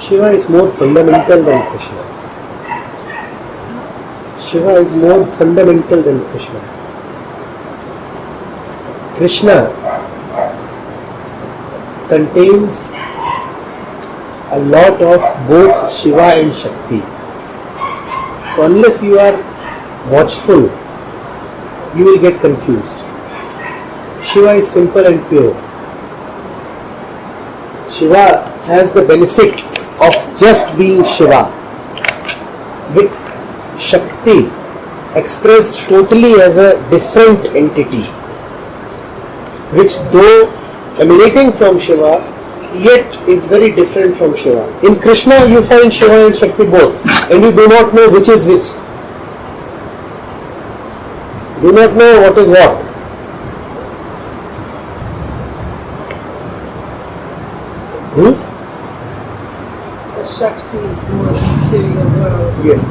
Shiva is more fundamental than Krishna. Shiva is more fundamental than Krishna. Krishna contains a lot of both Shiva and Shakti. So unless you are watchful, you will get confused. Shiva is simple and pure. Shiva has the benefit of just being Shiva, with Shakti expressed totally as a different entity, which though emanating from Shiva, yet is very different from Shiva. In Krishna you find Shiva and Shakti both, and you do not know which is which. Do not know what is what. So Shakti is more the material world. Yes.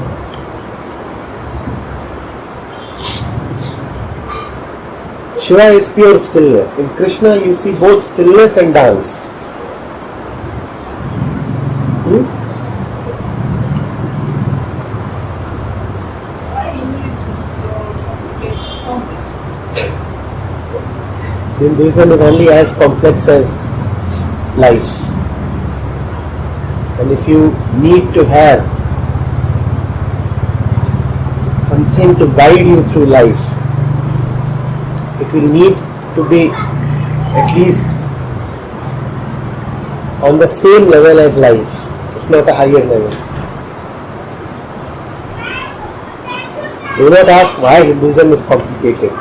Shiva is pure stillness. In Krishna you see both stillness and dance. Hinduism is only as complex as life. And if you need to have something to guide you through life, it will need to be at least on the same level as life, if not a higher level. Do not ask why Hinduism is complicated.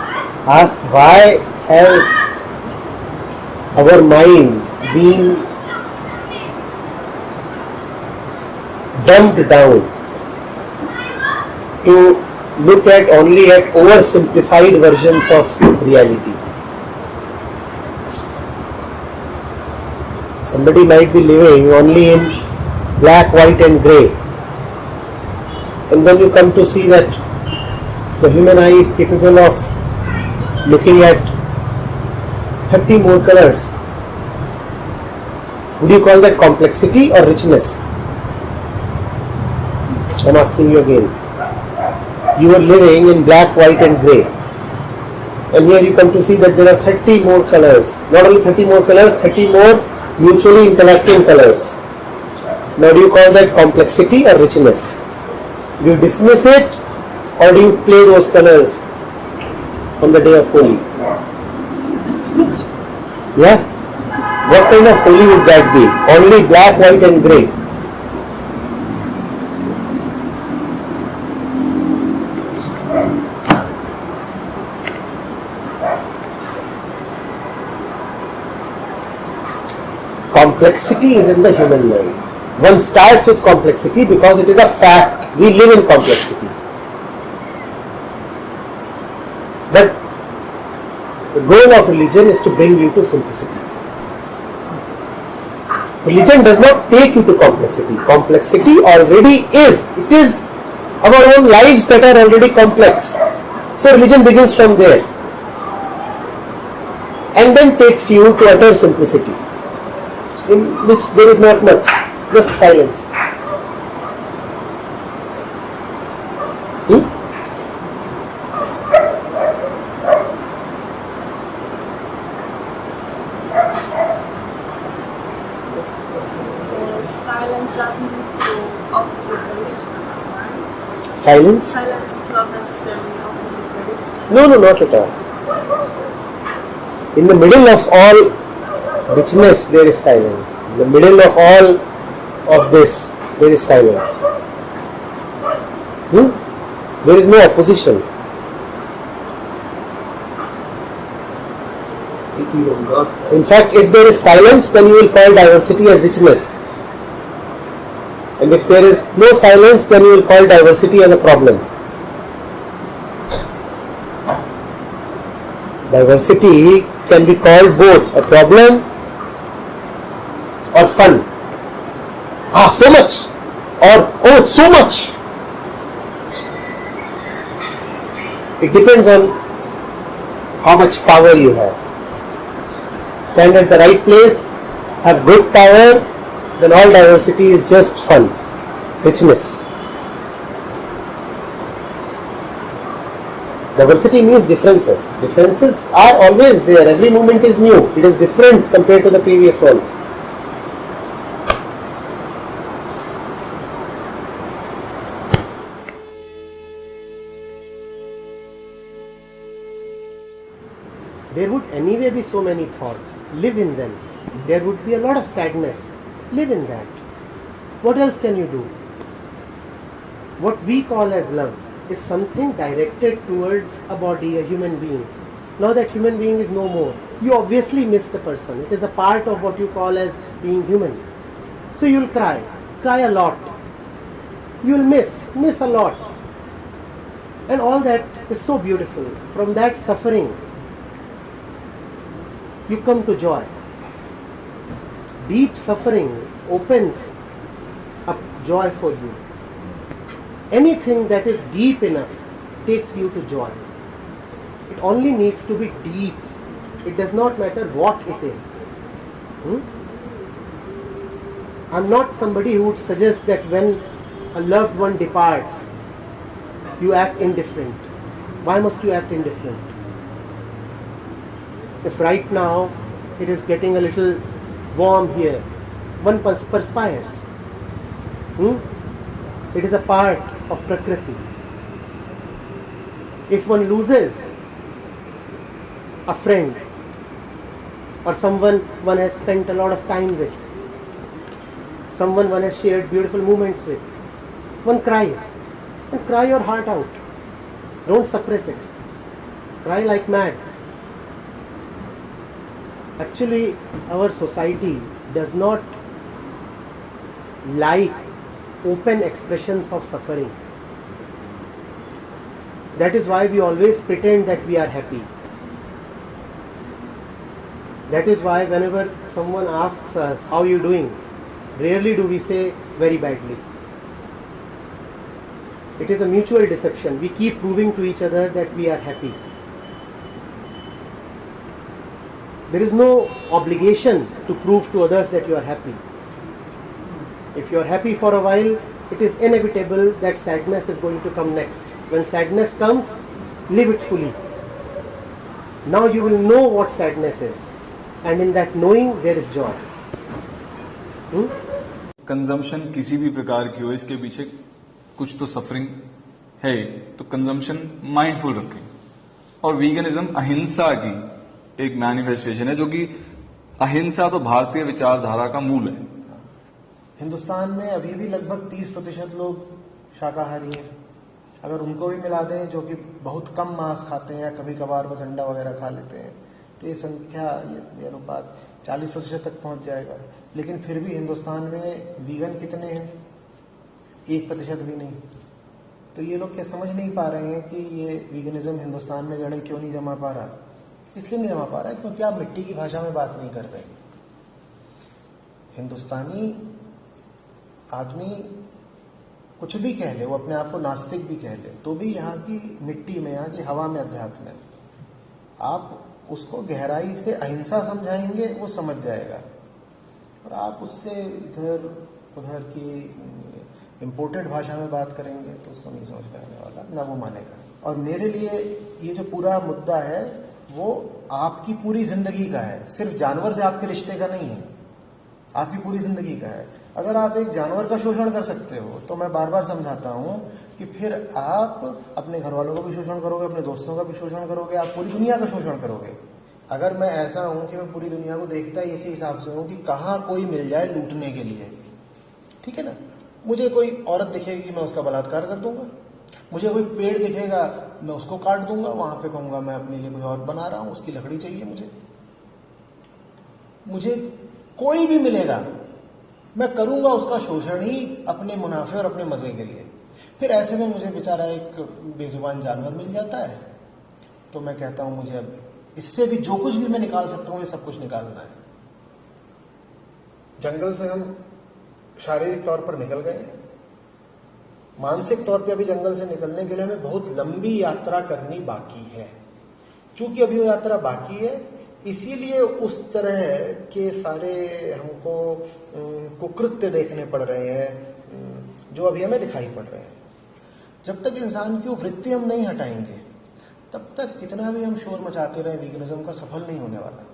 Ask why has our minds been dumbed down to look at only at oversimplified versions of reality. Somebody might be living only in black, white and grey, and then you come to see that the human eye is capable of looking at 30 more colors. Would you call that complexity or richness? I am asking you again. You are living in black, white and grey, and here you come to see that there are 30 more colors. Not only 30 more colors, 30 more mutually interacting colors. Now do you call that complexity or richness? Do you dismiss it or do you play those colors on the day of Holi? Yeah? What kind of Holi would that be? Only black, white and grey. Complexity is in the human mind. One starts with complexity because it is a fact. We live in complexity. But the goal of religion is to bring you to simplicity. Religion does not take you to complexity. Complexity already is. It is our own lives that are already complex. So religion begins from there and then takes you to utter simplicity, in which there is not much, just silence. Silence doesn't need to opposite religions, right? Silence? Silence is not necessarily opposite religion. No, not at all. In the middle of all richness, there is silence. In the middle of all of this, there is silence. There is no opposition. Speaking of God's In fact, if there is silence, then you will call diversity as richness. And if there is no silence, then you will call diversity as a problem. Diversity can be called both a problem or fun. So much, or so much. It depends on how much power you have. Stand at the right place, have good power, then all diversity is just fun, richness. Diversity means differences. Differences are always there. Every moment is new. It is different compared to the previous one. There would anyway be so many thoughts. Live in them. There would be a lot of sadness. Live in that. What else can you do? What we call as love is something directed towards a body, a human being. Now that human being is no more, you obviously miss the person. It is a part of what you call as being human. So you'll cry a lot. You'll miss a lot. And all that is so beautiful. From that suffering, you come to joy. Deep suffering opens up joy for you. Anything that is deep enough takes you to joy. It only needs to be deep. It does not matter what it is. I'm not somebody who would suggest that when a loved one departs, you act indifferent. Why must you act indifferent? If right now it is getting a little warm here, one perspires. It is a part of Prakriti. If one loses a friend or someone one has spent a lot of time with, someone one has shared beautiful moments with, one cries. And cry your heart out. Don't suppress it. Cry like mad. Actually, our society does not like open expressions of suffering. That is why we always pretend that we are happy. That is why whenever someone asks us, how are you doing? Rarely do we say very badly. It is a mutual deception. We keep proving to each other that we are happy. There is no obligation to prove to others that you are happy. If you are happy for a while, it is inevitable that sadness is going to come next. When sadness comes, live it fully. Now you will know what sadness is. And in that knowing, there is joy. Consumption किसी भी प्रकार की हो, इसके पीछे कुछ तो suffering है, तो कंजम्पशन माइंडफुल रखें. और वीगनिज्म अहिंसा की एक मैनिफेस्टेशन है, जो कि अहिंसा तो भारतीय विचारधारा का मूल है. हिंदुस्तान में अभी भी लगभग 30% लोग शाकाहारी हैं. अगर उनको भी मिला दें, जो कि बहुत कम मांस खाते हैं या कभी कभार बस अंडा वगैरह खा लेते हैं, तो ये संख्या, ये अनुपात 40% तक पहुंच जाएगा. लेकिन फिर भी हिंदुस्तान में वीगन कितने हैं? 1% भी नहीं. तो ये लोग क्या समझ नहीं पा रहे हैं कि ये वीगनिज्म हिंदुस्तान में जड़ें क्यों नहीं जमा पा रहा? इसलिए नहीं जमा पा रहा है क्योंकि आप मिट्टी की भाषा में बात नहीं कर रहे. हिंदुस्तानी आदमी कुछ भी कह ले, वो अपने आप को नास्तिक भी कह ले, तो भी यहाँ की मिट्टी में, यहाँ की हवा में अध्यात्म है. आप उसको गहराई से अहिंसा समझाएंगे, वो समझ जाएगा. और आप उससे इधर उधर की इम्पोर्टेड भाषा में बात करेंगे तो उसको नहीं समझ में आने वाला, ना वो मानेगा. और मेरे लिए ये जो पूरा मुद्दा है वो आपकी पूरी जिंदगी का है, सिर्फ जानवर से आपके रिश्ते का नहीं है, आपकी पूरी जिंदगी का है. अगर आप एक जानवर का शोषण कर सकते हो तो मैं बार बार समझाता हूं कि फिर आप अपने घर वालों का भी शोषण करोगे, अपने दोस्तों का भी शोषण करोगे, आप पूरी दुनिया का शोषण करोगे. अगर मैं ऐसा हूं कि मैं पूरी दुनिया को देखता ही इसी हिसाब से हूं कि कहाँ कोई मिल जाए लूटने के लिए, ठीक है ना. मुझे कोई औरत दिखेगी, मैं उसका बलात्कार कर दूंगा. मुझे कोई पेड़ दिखेगा, मैं उसको काट दूंगा. वहां पे कहूंगा मैं अपने लिए कोई और बना रहा हूं, उसकी लकड़ी चाहिए मुझे कोई भी मिलेगा, मैं करूंगा उसका शोषण ही अपने मुनाफे और अपने मजे के लिए. फिर ऐसे में मुझे बेचारा एक बेजुबान जानवर मिल जाता है, तो मैं कहता हूं मुझे अब इससे भी जो कुछ भी मैं निकाल सकता हूं, ये सब कुछ निकालना है. जंगल से हम शारीरिक तौर पर निकल गए, मानसिक तौर पे अभी जंगल से निकलने के लिए हमें बहुत लंबी यात्रा करनी बाकी है. क्योंकि अभी वो यात्रा बाकी है, इसीलिए उस तरह के सारे हमको कुकृत्य देखने पड़ रहे हैं जो अभी हमें दिखाई पड़ रहे हैं। जब तक इंसान की वो वृत्ति हम नहीं हटाएंगे तब तक कितना भी हम शोर मचाते रहे वीगनिज्म का सफल नहीं होने वाला।